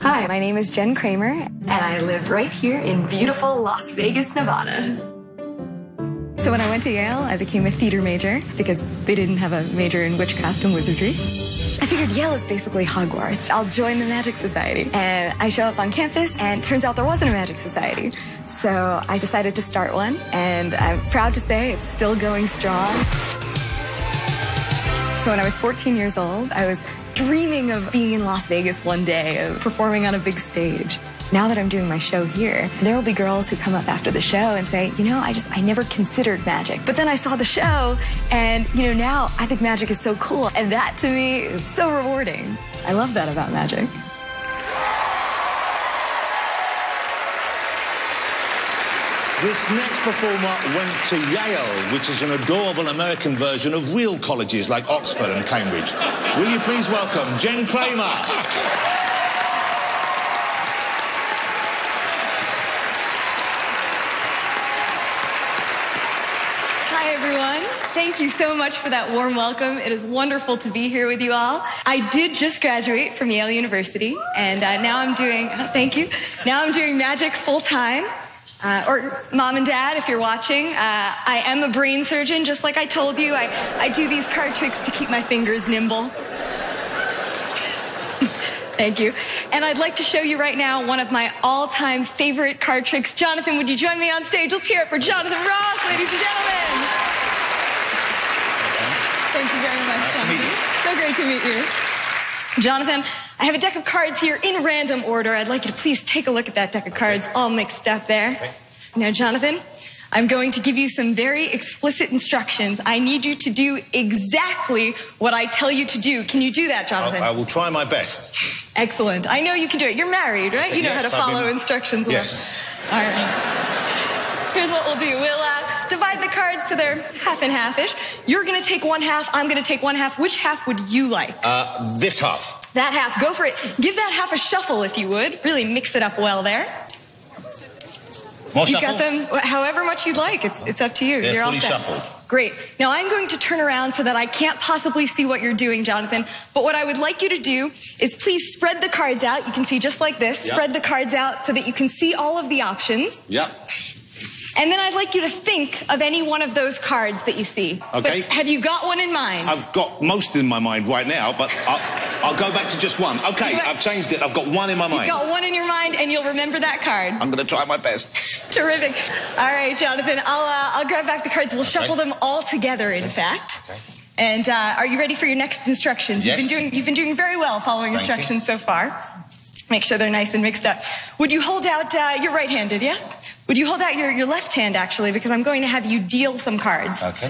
Hi, my name is Jen Kramer, and I live right here in beautiful Las Vegas, Nevada. So when I went to Yale, I became a theater major because they didn't have a major in witchcraft and wizardry. I figured Yale is basically Hogwarts. I'll join the Magic Society. And I show up on campus, and it turns out there wasn't a Magic Society. So I decided to start one, and I'm proud to say it's still going strong. So when I was 14 years old, I was dreaming of being in Las Vegas one day, of performing on a big stage. Now that I'm doing my show here, there will be girls who come up after the show and say, you know, I never considered magic. But then I saw the show, and, you know, now I think magic is so cool. And that, to me, is so rewarding. I love that about magic. This next performer went to Yale, which is an adorable American version of real colleges like Oxford and Cambridge. Will you please welcome Jen Kramer? Hi, everyone. Thank you so much for that warm welcome. It is wonderful to be here with you all. I did just graduate from Yale University, and now I'm doing, thank you, now I'm doing magic full-time. Or Mom and Dad, if you're watching, I am a brain surgeon, just like I told you. I do these card tricks to keep my fingers nimble. Thank you. And I'd like to show you right now one of my all-time favorite card tricks. Jonathan, would you join me on stage? Let's hear it for Jonathan Ross, ladies and gentlemen. Thank you very much, Jonathan. So great to meet you. Jonathan, I have a deck of cards here in random order. I'd like you to please take a look at that deck of cards, all mixed up there. Okay. Now, Jonathan, I'm going to give you some very explicit instructions. I need you to do exactly what I tell you to do. Can you do that, Jonathan? I will try my best. Excellent. I know you can do it. You're married, right? You know how to follow instructions. Yes. All right. Here's what we'll do. We'll divide the cards so they're half and half-ish. You're going to take one half. I'm going to take one half. Which half would you like? This half. That half. Go for it. Give that half a shuffle, if you would. Really mix it up well there. More you shuffle? got them however much you'd like. It's up to you. They're You're all fully set. shuffled. Great. Now I'm going to turn around so that I can't possibly see what you're doing, Jonathan. But what I would like you to do is please spread the cards out. You can see just like this. Yep. Spread the cards out so that you can see all of the options. Yep. And then I'd like you to think of any one of those cards that you see. Okay. But have you got one in mind? I've got most in my mind right now, but I'll go back to just one. Okay, I've changed it. I've got one in my mind. You've got one in your mind, and you'll remember that card. I'm going to try my best. Terrific. All right, Jonathan, I'll grab back the cards. We'll shuffle them all together, in fact. Okay. And are you ready for your next instructions? Yes. You've been doing very well following instructions so far. Make sure they're nice and mixed up. Would you hold out, you're right-handed, yes? Would you hold out your left hand, actually, because I'm going to have you deal some cards. Okay.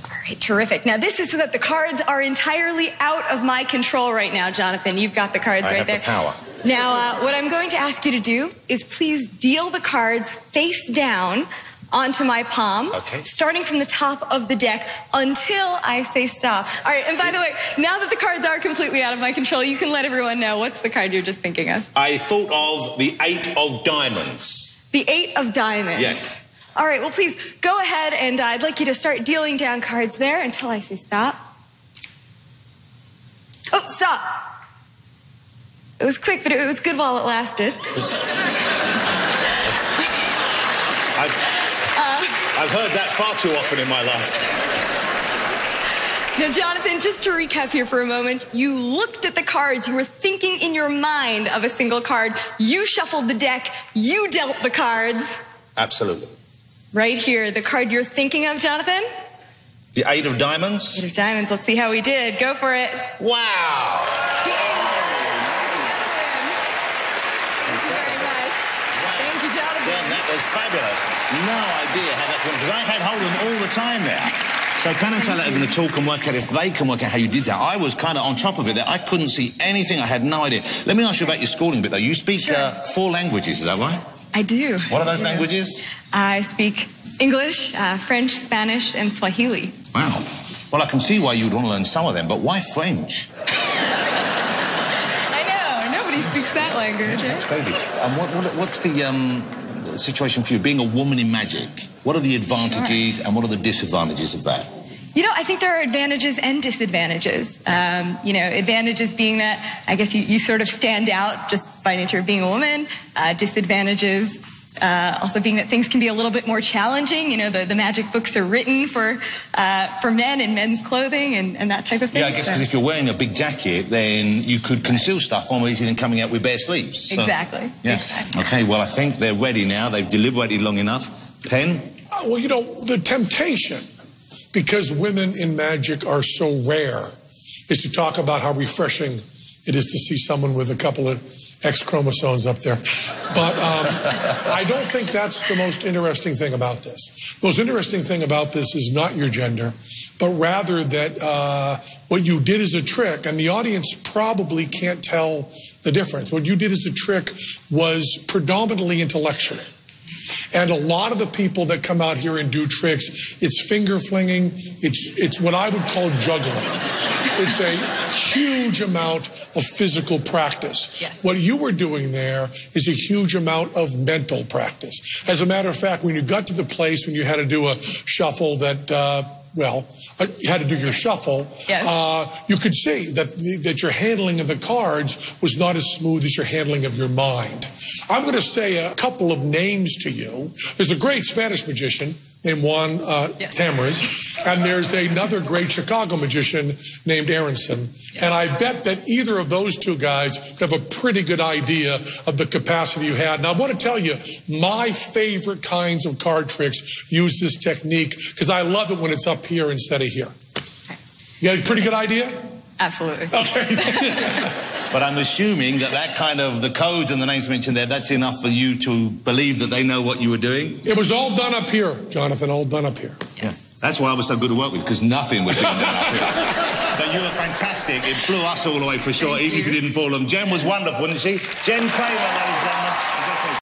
All right, terrific. Now, this is so that the cards are entirely out of my control right now, Jonathan. You've got the cards right there. I have the power. Now, what I'm going to ask you to do is please deal the cards face down onto my palm, starting from the top of the deck until I say stop. All right, and by the way, now that the cards are completely out of my control, you can let everyone know what's the card you're just thinking of. I thought of the 8 of diamonds. The 8 of diamonds? Yes. All right, well, please go ahead, and I'd like you to start dealing down cards there until I say stop. Oh, stop. It was quick, but it was good while it lasted. I've heard that far too often in my life. Now, Jonathan, just to recap here for a moment, you looked at the cards, you were thinking in your mind of a single card, you shuffled the deck, you dealt the cards. Absolutely. Right here, the card you're thinking of, Jonathan? The 8 of diamonds? 8 of diamonds, let's see how we did. Go for it. Wow! Thank you very much. Thank you, Jonathan. Jen, that was fabulous. No idea how that went, because I had hold of them all the time there. So Penn and Teller are going to talk and work out if they can work out how you did that. I was kind of on top of it there. I couldn't see anything. I had no idea. Let me ask you about your schooling bit, though. You speak 4 languages, is that right? I do. What are those languages? I speak English, French, Spanish, and Swahili. Wow. Well, I can see why you'd want to learn some of them, but why French? I know. Nobody speaks that language. That's crazy. What's the situation for you, being a woman in magic? What are the advantages and what are the disadvantages of that? You know, I think there are advantages and disadvantages. You know, advantages being that I guess you sort of stand out just by nature of being a woman. Disadvantages also being that things can be a little bit more challenging. You know, the magic books are written for men in men's clothing and that type of thing. Yeah, I guess because if you're wearing a big jacket, then you could conceal stuff far more easily than coming out with bare sleeves. So, exactly. Yeah. Exactly. Okay, well, I think they're ready now. They've deliberated long enough. Penn? Well, you know, the temptation, because women in magic are so rare, is to talk about how refreshing it is to see someone with a couple of X chromosomes up there. But I don't think that's the most interesting thing about this. The most interesting thing about this is not your gender, but rather that what you did as a trick, and the audience probably can't tell the difference. What you did as a trick was predominantly intellectual. And a lot of the people that come out here and do tricks, it's finger flinging, it's what I would call juggling. It's a huge amount of physical practice. Yes. What you were doing there is a huge amount of mental practice. As a matter of fact, when you got to the place when you had to do a shuffle that, you had to do your shuffle, yes. You could see that your handling of the cards was not as smooth as your handling of your mind. I'm going to say a couple of names to you. There's a great Spanish magician named Juan Tamariz, and there's another great Chicago magician named Aronson. And I bet that either of those two guys have a pretty good idea of the capacity you had. And I want to tell you, my favorite kinds of card tricks use this technique because I love it when it's up here instead of here. You got a pretty good idea? Absolutely. Okay. But I'm assuming that kind of, the codes and the names mentioned there, that's enough for you to believe that they know what you were doing? It was all done up here, Jonathan, all done up here. Yeah. That's why I was so good to work with, because nothing was being done up here. But you were fantastic. It blew us all away for sure, even if you didn't fall them. Jen was wonderful, wasn't she? Jen Kramer, ladies and gentlemen.